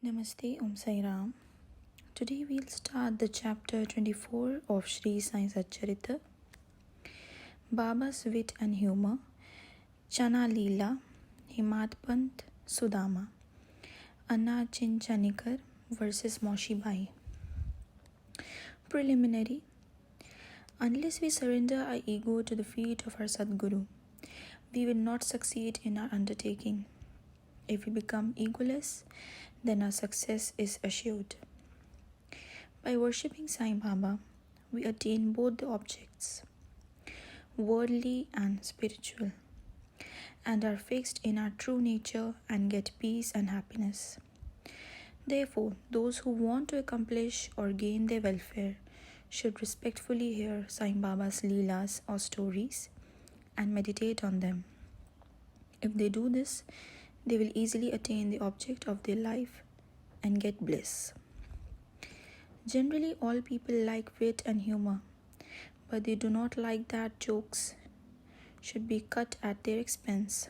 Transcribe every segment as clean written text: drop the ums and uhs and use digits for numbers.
Namaste, Om Sai Ram. Today we'll start the chapter 24 of Shri Satcharita. Baba's wit and humor, Chana Leela, Himatpant Sudama, Anna Chinchanikar versus Moshibai. Preliminary. Unless we surrender our ego to the feet of our Sadguru, we will not succeed in our undertaking. If we become egoless, then our success is assured. By worshipping Sai Baba, we attain both the objects, worldly and spiritual, and are fixed in our true nature and get peace and happiness. Therefore, those who want to accomplish or gain their welfare should respectfully hear Sai Baba's Leelas or stories and meditate on them. If they do this, they will easily attain the object of their life and get bliss. Generally, all people like wit and humor, but they do not like that jokes should be cut at their expense.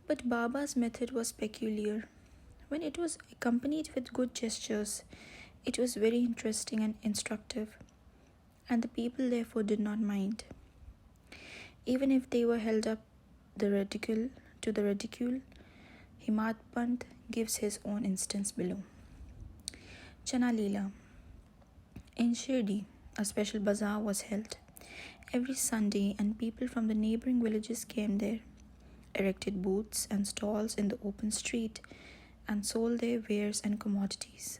But Baba's method was peculiar. When it was accompanied with good gestures, it was very interesting and instructive, and the people therefore did not mind. Even if they were held up to the ridicule, Himatpant gives his own instance below. Chana Leela. In Shirdi, a special bazaar was held every Sunday, and people from the neighboring villages came there, erected booths and stalls in the open street, and sold their wares and commodities.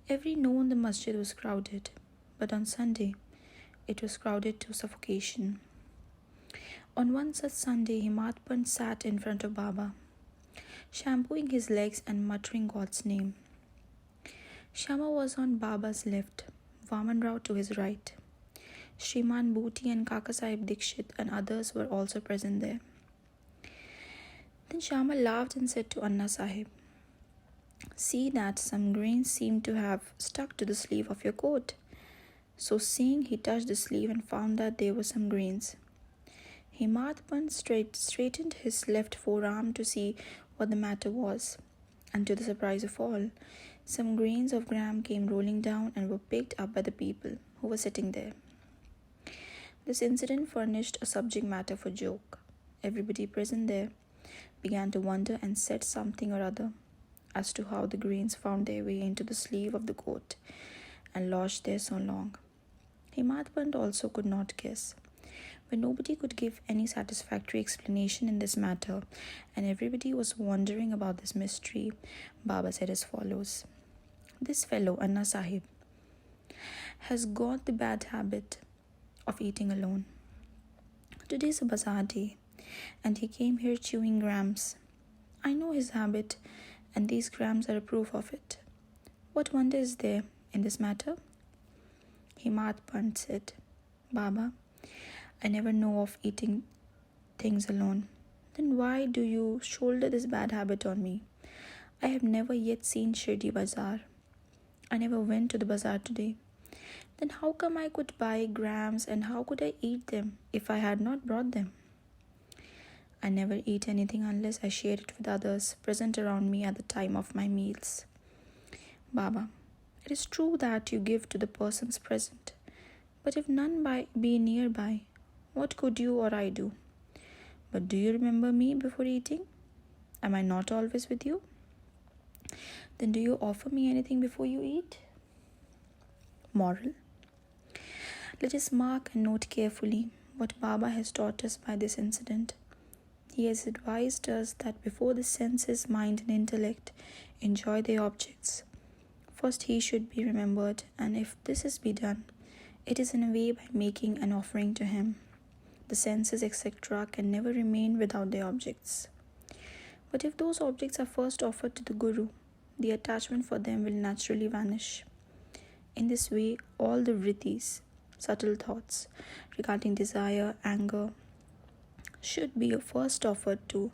Every noon the masjid was crowded, but on Sunday it was crowded to suffocation. On one such Sunday, Himatpant sat in front of Baba, shampooing his legs and muttering God's name. Shama was on Baba's left, Vaman Rao to his right. Shriman Bhuti and Kaka Sahib Dikshit and others were also present there. Then Shama laughed and said to Anna Sahib, "See that some grains seem to have stuck to the sleeve of your coat." So saying, he touched the sleeve and found that there were some grains. Himatpant straightened his left forearm to see what the matter was, and to the surprise of all, some grains of gram came rolling down and were picked up by the people who were sitting there. This incident furnished a subject matter for joke. Everybody present there began to wonder and said something or other as to how the grains found their way into the sleeve of the coat and lodged there so long. Himatpant also could not guess. When nobody could give any satisfactory explanation in this matter, and everybody was wondering about this mystery, Baba said as follows: "This fellow, Anna Sahib, has got the bad habit of eating alone. Today is a bazaar day, and he came here chewing grams. I know his habit, and these grams are a proof of it. What wonder is there in this matter?" Himatpant said, "Baba, I never know of eating things alone. Then why do you shoulder this bad habit on me? I have never yet seen Shirdi Bazaar. I never went to the bazaar today. Then how come I could buy grams, and how could I eat them if I had not brought them? I never eat anything unless I share it with others present around me at the time of my meals. Baba, it is true that you give to the persons present, but if none be nearby, what could you or I do? But do you remember me before eating? Am I not always with you? Then do you offer me anything before you eat?" Moral. Let us mark and note carefully what Baba has taught us by this incident. He has advised us that before the senses, mind and intellect enjoy their objects, first he should be remembered, and if this is be done, it is in a way by making an offering to him. The senses, etc., can never remain without their objects. But if those objects are first offered to the Guru, the attachment for them will naturally vanish. In this way, all the vrittis, subtle thoughts regarding desire, anger, should be first offered to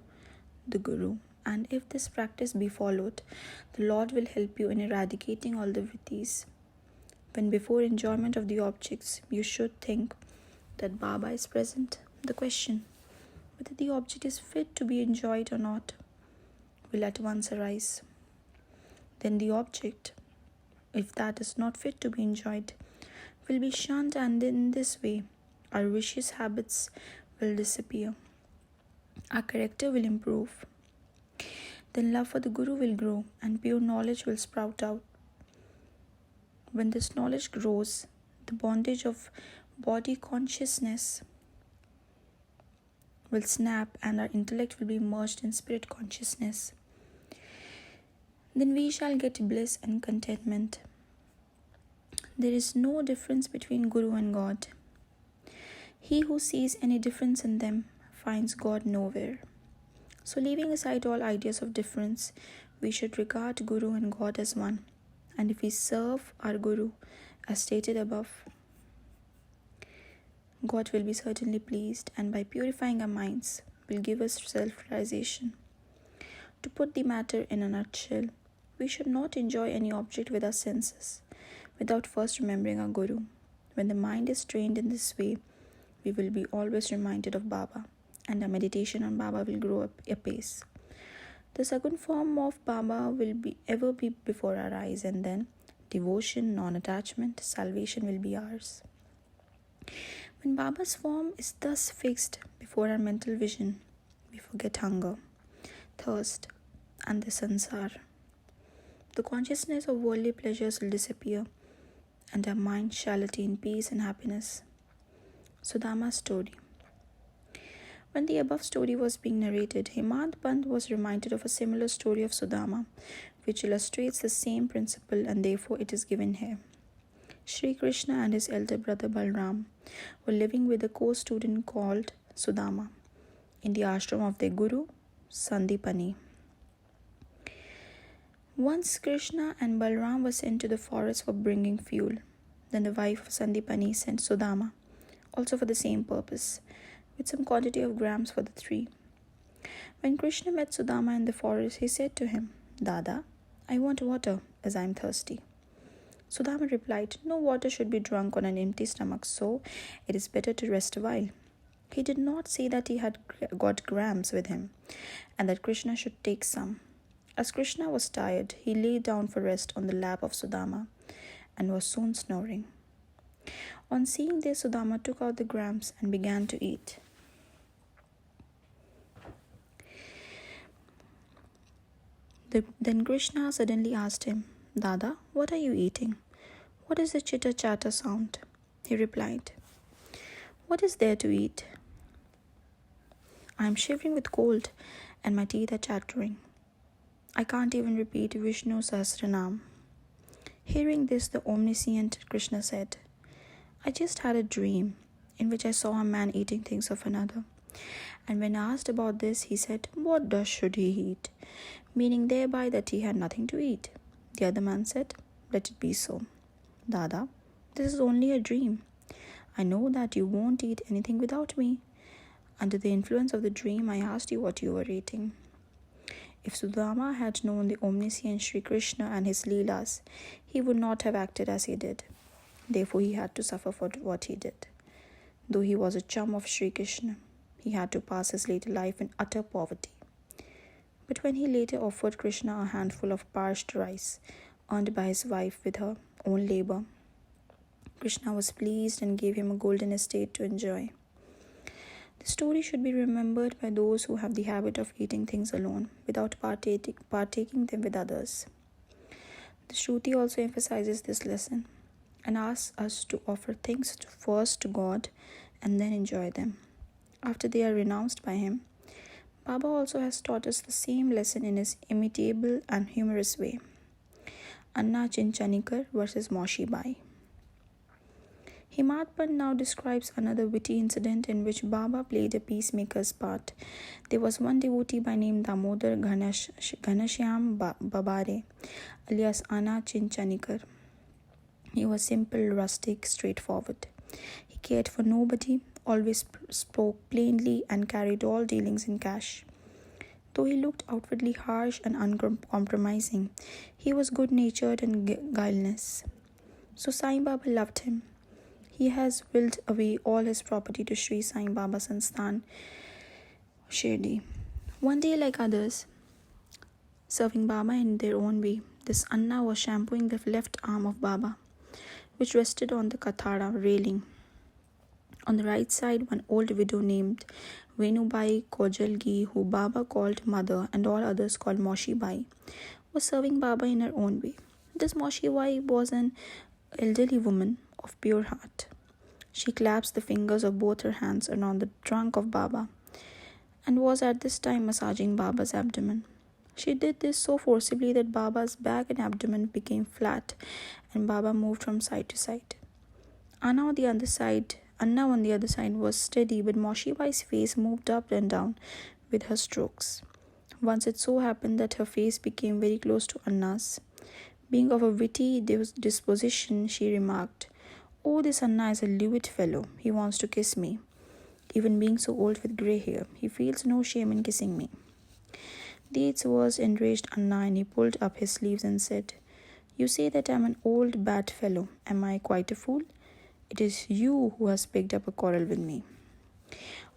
the Guru. And if this practice be followed, the Lord will help you in eradicating all the vrittis. When before enjoyment of the objects, you should think that Baba is present, the question whether the object is fit to be enjoyed or not will at once arise. Then the object, if that is not fit to be enjoyed, will be shunned, and in this way our vicious habits will disappear. Our character will improve. Then love for the Guru will grow and pure knowledge will sprout out. When this knowledge grows, the bondage of body consciousness will snap and our intellect will be merged in spirit consciousness. Then we shall get bliss and contentment. There is no difference between Guru and God. He who sees any difference in them finds God nowhere. So leaving aside all ideas of difference, we should regard Guru and God as one. And if we serve our Guru, as stated above, God will be certainly pleased, and by purifying our minds, will give us self-realization. To put the matter in a nutshell, we should not enjoy any object with our senses, without first remembering our Guru. When the mind is trained in this way, we will be always reminded of Baba, and our meditation on Baba will grow up apace. The second form of Baba will ever be before our eyes, and then devotion, non-attachment, salvation will be ours. When Baba's form is thus fixed before our mental vision, we forget hunger, thirst, and the sansar. The consciousness of worldly pleasures will disappear, and our mind shall attain peace and happiness. Sudama's story. When the above story was being narrated, Hemant Pant was reminded of a similar story of Sudama, which illustrates the same principle, and therefore it is given here. Shri Krishna and his elder brother Balram were living with a co-student called Sudama in the ashram of their guru, Sandipani. Once Krishna and Balram were sent to the forest for bringing fuel. Then the wife of Sandipani sent Sudama, also for the same purpose, with some quantity of grams for the three. When Krishna met Sudama in the forest, he said to him, "Dada, I want water, as I am thirsty." Sudama replied, "No water should be drunk on an empty stomach, so it is better to rest a while." He did not say that he had got grams with him, and that Krishna should take some. As Krishna was tired, he lay down for rest on the lap of Sudama, and was soon snoring. On seeing this, Sudama took out the grams and began to eat. Then Krishna suddenly asked him, "Dada, what are you eating? What is the chitter-chatter sound?" He replied, "What is there to eat? I am shivering with cold and my teeth are chattering. I can't even repeat Vishnu Sahasranam." Hearing this, the omniscient Krishna said, "I just had a dream in which I saw a man eating things of another. And when asked about this, he said, 'What should he eat?' meaning thereby that he had nothing to eat. The other man said, 'Let it be so. Dada, this is only a dream. I know that you won't eat anything without me. Under the influence of the dream, I asked you what you were eating." If Sudama had known the omniscient Shri Krishna and his Leelas, he would not have acted as he did. Therefore, he had to suffer for what he did. Though he was a chum of Shri Krishna, he had to pass his later life in utter poverty. But when he later offered Krishna a handful of parched rice, earned by his wife with her own labor, Krishna was pleased and gave him a golden estate to enjoy. The story should be remembered by those who have the habit of eating things alone, without partaking them with others. The Shruti also emphasizes this lesson and asks us to offer things first to God and then enjoy them after they are renounced by Him. Baba also has taught us the same lesson in his imitable and humorous way. Anna Chinchanikar versus Moshi Bai. Hemant Pant now describes another witty incident in which Baba played a peacemaker's part. There was one devotee by name Damodar Ghanashyam Babare, alias Anna Chinchanikar. He was simple, rustic, straightforward. He cared for nobody, always spoke plainly, and carried all dealings in cash. Though he looked outwardly harsh and uncompromising, he was good-natured and guileless. So Sai Baba loved him. He has willed away all his property to Sri Sai Baba Sansthan, Shirdi. One day, like others, serving Baba in their own way. This Anna was shampooing the left arm of Baba, which rested on the kathara railing. On the right side, one old widow named Venubai Kojalgi, who Baba called mother and all others called Moshibai, was serving Baba in her own way. This Moshibai was an elderly woman of pure heart. She clasped the fingers of both her hands around the trunk of Baba and was at this time massaging Baba's abdomen. She did this so forcibly that Baba's back and abdomen became flat and Baba moved from side to side. Anna on the other side was steady, but Moshibai's face moved up and down with her strokes. Once it so happened that her face became very close to Anna's. Being of a witty disposition, she remarked, "Oh, this Anna is a lewd fellow. He wants to kiss me. Even being so old with grey hair, he feels no shame in kissing me." These words enraged Anna, and he pulled up his sleeves and said, "You say that I am an old bad fellow. Am I quite a fool? It is you who has picked up a quarrel with me."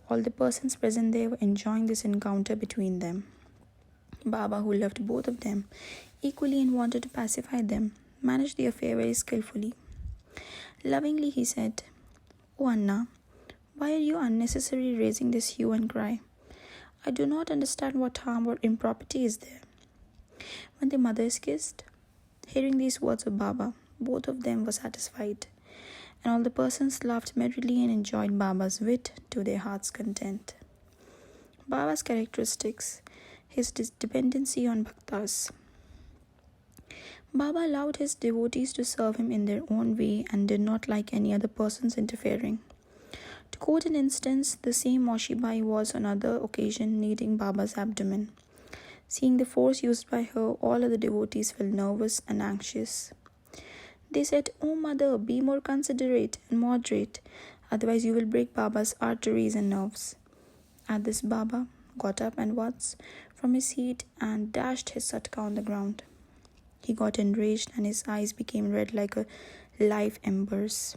All the persons present there were enjoying this encounter between them. Baba, who loved both of them equally and wanted to pacify them, managed the affair very skillfully. Lovingly he said, "Oh Anna, why are you unnecessarily raising this hue and cry? I do not understand what harm or impropriety is there when the mother is kissed." Hearing these words of Baba, both of them were satisfied, and all the persons laughed merrily and enjoyed Baba's wit to their heart's content. Baba's characteristics, his dependency on bhaktas. Baba allowed his devotees to serve him in their own way and did not like any other persons interfering. To quote an instance, the same Moshibai was on another occasion kneading Baba's abdomen. Seeing the force used by her, all other devotees felt nervous and anxious. They said, "Oh mother, be more considerate and moderate, otherwise you will break Baba's arteries and nerves." At this, Baba got up and once from his seat and dashed his satka on the ground. He got enraged and his eyes became red like a live embers.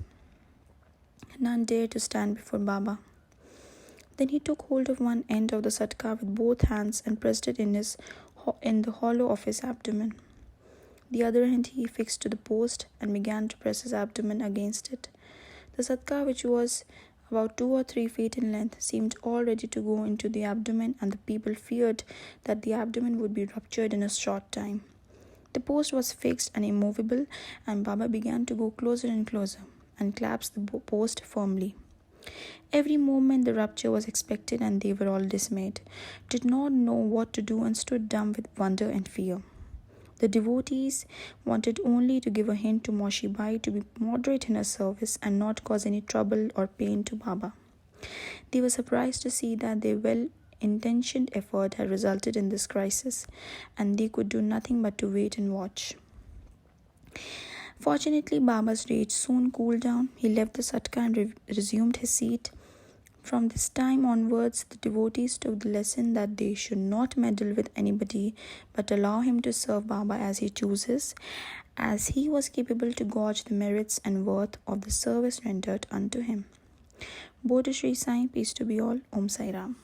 None dared to stand before Baba. Then he took hold of one end of the satka with both hands and pressed it in the hollow of his abdomen. The other hand he fixed to the post and began to press his abdomen against it. The satka, which was about 2 or 3 feet in length, seemed all ready to go into the abdomen, and the people feared that the abdomen would be ruptured in a short time. The post was fixed and immovable, and Baba began to go closer and closer and clasped the post firmly. Every moment the rupture was expected, and they were all dismayed, did not know what to do, and stood dumb with wonder and fear. The devotees wanted only to give a hint to Moshibai to be moderate in her service and not cause any trouble or pain to Baba. They were surprised to see that their well-intentioned effort had resulted in this crisis, and they could do nothing but to wait and watch. Fortunately, Baba's rage soon cooled down. He left the satka and resumed his seat. From this time onwards, the devotees took the lesson that they should not meddle with anybody, but allow him to serve Baba as he chooses, as he was capable to gauge the merits and worth of the service rendered unto him. Bodhi Shri Sai, peace to be all. Om Sai Ram.